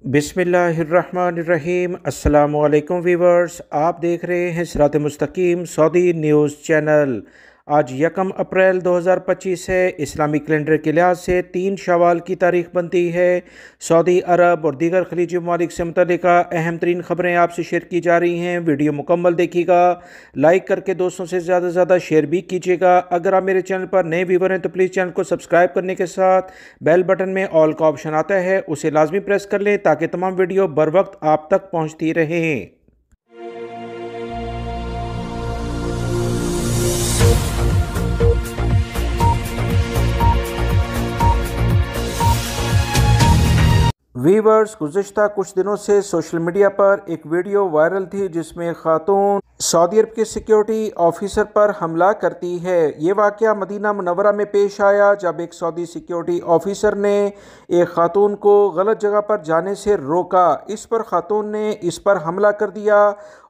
बिस्मिल्लाहिर्रहमानिर्रहीम। अस्सलामु अलैकुम वीवर्स, आप देख रहे हैं सिरात मुस्तकीम सऊदी न्यूज़ चैनल। आज 1 अप्रैल 2025 है। इस्लामी कैलेंडर के लिहाज से 3 शवाल की तारीख बनती है। सऊदी अरब और दीगर खलीजी ममालिक से मुतल्लिक अहम तरीन खबरें आपसे शेयर की जा रही हैं। वीडियो मुकम्मल देखिएगा, लाइक करके दोस्तों से ज़्यादा शेयर भी कीजिएगा। अगर आप मेरे चैनल पर नए व्यूवर हैं तो प्लीज़ चैनल को सब्सक्राइब करने के साथ बेल बटन में ऑल का ऑप्शन आता है, उसे लाजमी प्रेस कर लें ताकि तमाम वीडियो बर वक्त आप तक पहुँचती रहें। वीवर्स, गुज़िश्ता कुछ दिनों से सोशल मीडिया पर एक वीडियो वायरल थी जिसमें खातून सऊदी अरब के सिक्योरिटी ऑफिसर पर हमला करती है। ये वाक़या मदीना मुनव्वरा में पेश आया जब एक सऊदी सिक्योरिटी ऑफिसर ने एक खातून को गलत जगह पर जाने से रोका। इस पर खातून ने इस पर हमला कर दिया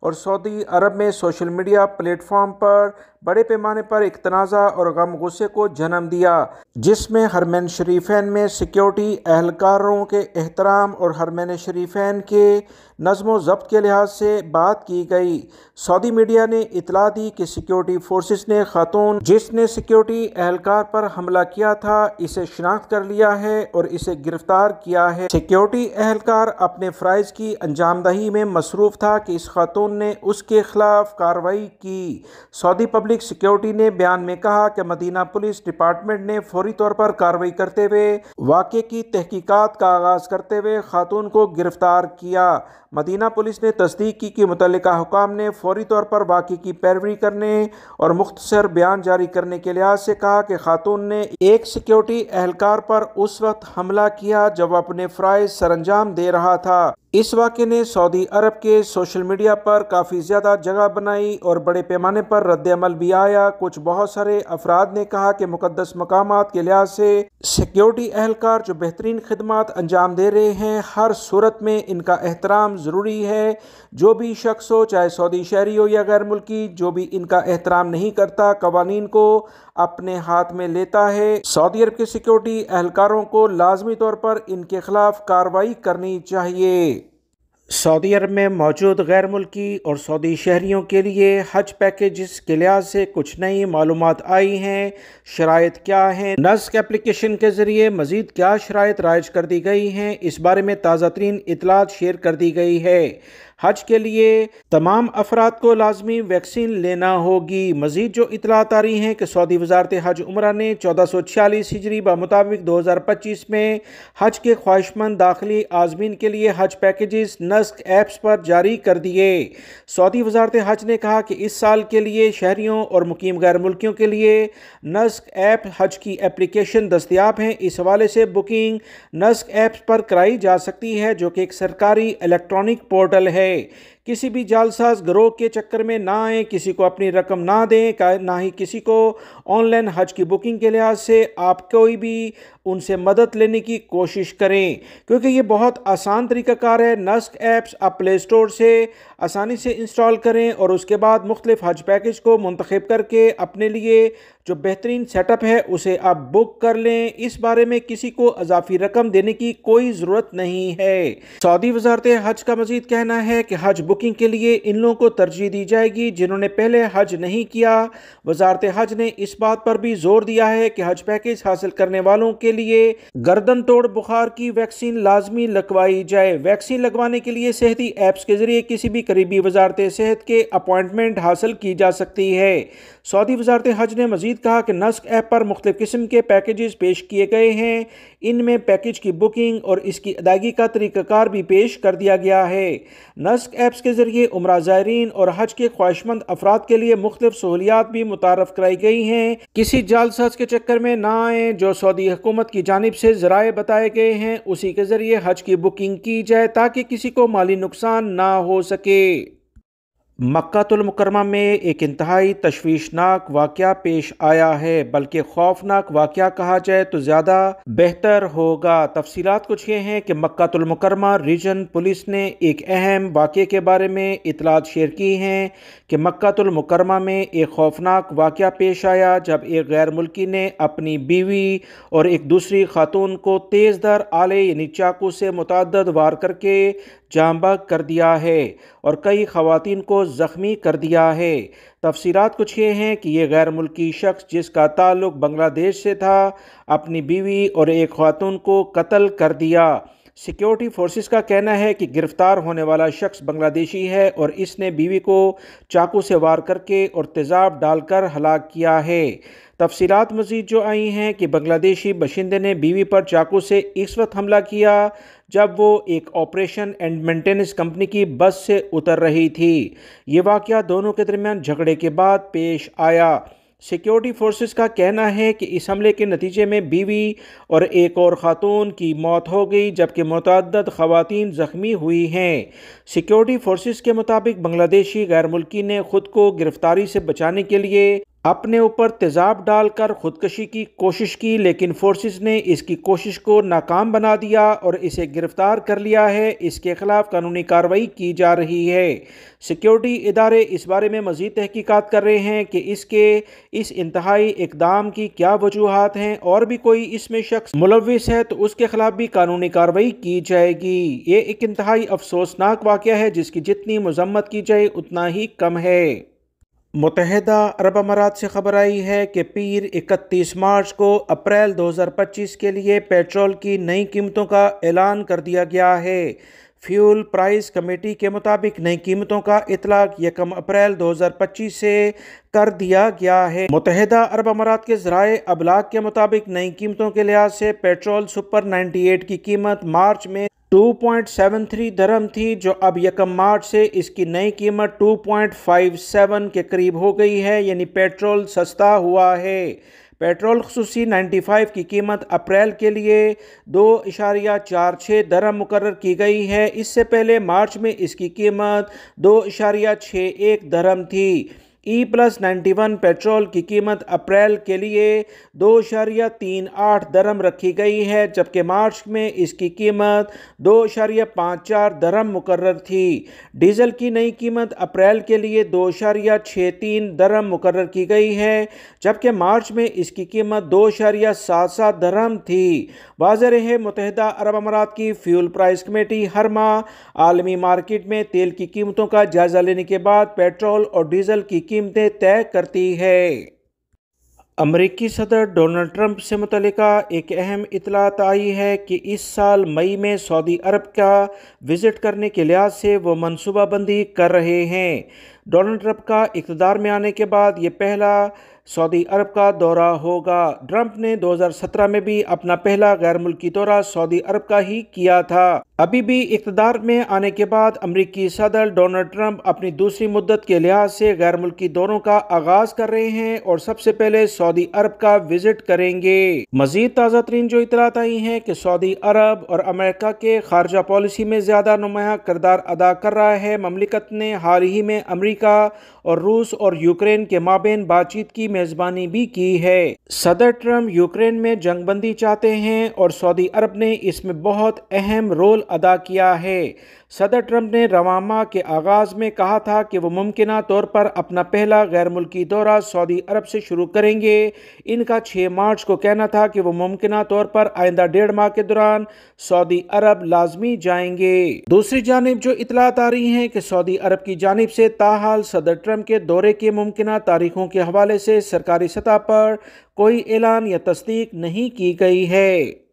और सऊदी अरब में सोशल मीडिया प्लेटफॉर्म पर बड़े पैमाने पर एक तनाज़ा और गम गुस्से को जन्म दिया, जिसमें हरमैन शरीफैन में सिक्योरिटी एहलकारों के एहतराम और हरमैन शरीफैन के नज़्म ज़ब्त के लिहाज से बात की गई। सऊदी मीडिया ने इतला दी कि सिक्योरिटी फोर्सेस ने खातून जिसने सिक्योरिटी एहलकार पर हमला किया था इसे शिनाख्त कर लिया है और इसे गिरफ्तार किया है। सिक्योरिटी एहलकार अपने फ़राइज़ की अंजामदही में मसरूफ़ था कि इस खातून ने उसके खिलाफ कार्रवाई की। सऊदी पब्लिक सिक्योरिटी ने बयान में कहा कि मदीना पुलिस डिपार्टमेंट ने फौरी तौर पर कार्रवाई करते हुए वाक़े की तहकीकात का आगाज़ करते हुए खातून को गिरफ्तार किया। मदीना पुलिस ने तस्दीक की कि मुतल्लिका हुकाम ने फौरी तौर पर वाक़े की पैरवी करने और मुख्तसर बयान जारी करने के लिहाज से कहा कि खातून ने एक सिक्योरिटी एहलकार पर उस वक्त हमला किया जब अपने फ़राइज़ सरअंजाम दे रहा था। इस वाक़े ने सऊदी अरब के सोशल मीडिया पर काफ़ी ज़्यादा जगह बनाई और बड़े पैमाने पर रद्द-ए-अमल भी आया। बहुत सारे अफराद ने कहा कि मुक़द्दस मकामात के लिहाज से सिक्योरिटी एहलकार जो बेहतरीन खिदमत अंजाम दे रहे हैं, हर सूरत में इनका एहतराम ज़रूरी है। जो भी शख्स हो, चाहे सऊदी शहरी हो या गैर मुल्की, जो भी इनका एहतराम नहीं करता, कवानीन को अपने हाथ में लेता है, सऊदी अरब के सिक्योरिटी एहलकारों को लाजमी तौर पर इनके खिलाफ कार्रवाई करनी चाहिए। सऊदी अरब में मौजूद गैर मुल्की और सऊदी शहरियों के लिए हज पैकेजेस के लिहाज से कुछ नई मालूमात आई हैं। शराइत क्या हैं, नस्क एप्लीकेशन के ज़रिए मज़ीद क्या शराइत राइज कर दी गई हैं, इस बारे में ताज़ा तरीन इतलात शेयर कर दी गई है। हज के लिए तमाम अफराद को लाजमी वैक्सीन लेना होगी। मज़ीद जो इतलात आ रही हैं कि सऊदी वज़ारत हज उमरा ने 1446 हिजरी मुताबिक 2025 में हज के ख्वाहिशमंद दाखिली आज़मीन के लिए हज पैकेजेस नस्क ऐप्स पर जारी कर दिए। सऊदी वज़ारत हज ने कहा कि इस साल के लिए शहरियों और मुकीम गैर मुल्कियों के लिए नस्क ऐप हज की एप्लीकेशन दस्तयाब हैं। इस हवाले से बुकिंग नस्क ऐप्स पर कराई जा सकती है, जो कि एक सरकारी इलेक्ट्रॉनिक पोर्टल है। किसी भी जालसाज गिरोह के चक्कर में ना आए, किसी को अपनी रकम ना दें, ना ही किसी को ऑनलाइन हज की बुकिंग के लिहाज से आप कोई भी उनसे मदद लेने की कोशिश करें, क्योंकि ये बहुत आसान तरीक़ाकार है। नस्क ऐप्स आप प्ले स्टोर से आसानी से इंस्टॉल करें और उसके बाद मुख्तलिफ हज पैकेज को मुंतखब करके अपने लिए जो बेहतरीन सेटअप है उसे आप बुक कर लें। इस बारे में किसी को अजाफी रकम देने की कोई ज़रूरत नहीं है। सऊदी वज़ारत हज का मज़ीद कहना है कि हज बुकिंग के लिए इन लोगों को तरजीह दी जाएगी जिन्होंने पहले हज नहीं किया। वज़ारत हज ने इस बात पर भी जोर दिया है कि हज पैकेज हासिल करने वालों के लिए गर्दन तोड़ बुखार की वैक्सीन लाजमी लगवाई जाए। वैक्सीन लगवाने के लिए सेहती ऐप्स के जरिए किसी भी करीबी वज़ारत सेहत के अपॉइंटमेंट हासिल की जा सकती है। सऊदी वज़ारत हज ने मज़ीद कहा कि नस्क ऐप पर मुख्तलिफ किस्म के पैकेजेस पेश किए गए हैं। इनमें पैकेज की बुकिंग और इसकी अदायगी का तरीक़ाकार भी पेश कर दिया गया है। नस्क ऐप्स के जरिए उम्रा ज़ायरीन और हज के ख्वाहिशमंद अफराद के लिए मुख्तलिफ सहूलियात भी मुतारफ़ कराई गई हैं। किसी जालसाज के चक्कर में ना आए। जो सऊदी हुकूमत की जानिब से ज़राए बताए गए हैं उसी के ज़रिए हज की बुकिंग की जाए ताकि किसी को माली नुकसान ना हो सके। मक्कातुल मुकर्रमा में एक इंतहाई तशवीशनाक वाक़या पेश आया है, बल्कि खौफनाक वाक़या कहा जाए तो ज़्यादा बेहतर होगा। तफसीलात कुछ ये हैं कि मक्कातुल मुकर्रमा रीजन पुलिस ने एक अहम वाक़े के बारे में इतलात शेयर की हैं कि मक्कातुल मुकर्रमा में एक खौफनाक वाक़या पेश आया जब एक गैर मुल्की ने अपनी बीवी और एक दूसरी खातून को तेज़धार आले यानी चाकू से मुतअद्दिद वार करके जांबाग कर दिया है और कई खवातीन को ज़ख्मी कर दिया है। तफसीलात कुछ ये हैं कि ये गैर मुल्की शख्स जिसका ताल्लुक बांग्लादेश से था, अपनी बीवी और एक खातून को कत्ल कर दिया। सिक्योरिटी फोर्सेस का कहना है कि गिरफ्तार होने वाला शख्स बांग्लादेशी है और इसने बीवी को चाकू से वार करके और तेज़ाब डालकर हलाक किया है। तफसीलात मज़ीद जो आई हैं कि बांग्लादेशी बशिंदे ने बीवी पर चाकू से इस वक्त हमला किया जब वो एक ऑपरेशन एंड मेंटेनेंस कंपनी की बस से उतर रही थी। ये वाक़या दोनों के दरमियान झगड़े के बाद पेश आया। सिक्योरिटी फोर्सेस का कहना है कि इस हमले के नतीजे में बीवी और एक और खातून की मौत हो गई जबकि मुतअद्दिद खवातीन ज़ख्मी हुई हैं। सिक्योरिटी फोर्सेस के मुताबिक बांग्लादेशी गैर मुल्की ने खुद को गिरफ्तारी से बचाने के लिए अपने ऊपर तेज़ाब डालकर खुदकशी की कोशिश की, लेकिन फोर्सेस ने इसकी कोशिश को नाकाम बना दिया और इसे गिरफ्तार कर लिया है। इसके खिलाफ कानूनी कार्रवाई की जा रही है। सिक्योरिटी इदारे इस बारे में मज़ीद तहकीकात कर रहे हैं कि इसके इस इंतहाई इक़दाम की क्या वजूहात हैं और भी कोई इसमें शख्स मुलव्विस है तो उसके खिलाफ भी कानूनी कार्रवाई की जाएगी। ये एक इंतहाई अफसोसनाक वाक़या है जिसकी जितनी मज़म्मत की जाए उतना ही कम है। मुत्तहिदा अरब अमारात से खबर आई है कि पीर 31 मार्च को अप्रैल 2025 के लिए पेट्रोल की नई कीमतों का ऐलान कर दिया गया है। फ्यूल प्राइस कमेटी के मुताबिक नई कीमतों का इतलाक 1 अप्रैल 2025 से कर दिया गया है। मुत्तहिदा अरब अमारात के ज़राए अबलाग के मुताबिक नई कीमतों के लिहाज से पेट्रोल सुपर 98 की कीमत मार्च में 2.73 दरहम थी, जो अब 1 मार्च से इसकी नई कीमत 2.57 के करीब हो गई है, यानी पेट्रोल सस्ता हुआ है। पेट्रोल खसूसी 95 की कीमत अप्रैल के लिए 2.46 दरहम मुकर्रर की गई है। इससे पहले मार्च में इसकी कीमत 2.61 दरहम थी। E+91 पेट्रोल की कीमत अप्रैल के लिए 2.38 दरहम रखी गई है, जबकि मार्च में इसकी कीमत 2.54 दरहम मुकर्रर थी। डीजल की नई कीमत अप्रैल के लिए 2.63 दरहम मुकर्रर की गई है, जबकि मार्च में इसकी कीमत 2.77 दरहम थी। वाज़ेह रहे मुत्तहिदा अरब अमारात की फ्यूल प्राइस कमेटी हर माह आलमी मार्केट में तेल की कीमतों का जायजा लेने के बाद पेट्रोल और डीजल की कीमतें तय करती है। अमरीकी सदर डोनाल्ड ट्रंप से मुतल्लिका एक अहम इतलात आई है कि इस साल मई में सऊदी अरब का विज़िट करने के लिहाज से वो मनसूबाबंदी कर रहे हैं। डोनाल्ड ट्रंप का इक़्तिदार में आने के बाद ये पहला सऊदी अरब का दौरा होगा। ट्रंप ने 2017 में भी अपना पहला गैर मुल्की दौरा सऊदी अरब का ही किया था। अभी भी इक़्तिदार में आने के बाद अमरीकी सदर डोनाल्ड ट्रंप अपनी दूसरी मुद्दत के लिहाज से गैर मुल्की दौरों का आगाज कर रहे हैं और सबसे पहले सऊदी अरब का विजिट करेंगे। मजीद ताज़ा तरीन जो इतलात आई हैं कि सऊदी अरब और अमेरिका के खारजा पॉलिसी में ज़्यादा नुमाया किरदार अदा कर रहा है। ममलिकत ने हाल ही में अमरीका और रूस और यूक्रेन के माबेन बातचीत की मेज़बानी भी की है। सदर ट्रंप यूक्रेन में जंगबंदी चाहते हैं और सऊदी अरब ने इसमें बहुत अहम रोल अदा किया है। सदर ट्रंप ने रवां माह के आगाज़ में कहा था कि वो मुमकिना तौर पर अपना पहला गैर मुल्की दौरा सऊदी अरब से शुरू करेंगे। इनका 6 मार्च को कहना था कि वो मुमकिना तौर पर आइंदा 1.5 माह के दौरान सऊदी अरब लाजमी जाएंगे। दूसरी जानिब जो इतलात आ रही हैं कि सऊदी अरब की जानिब से ताहाल सदर ट्रंप के दौरे के मुमकिना तारीखों के हवाले से सरकारी सतह पर कोई ऐलान या तस्दीक नहीं की गई है।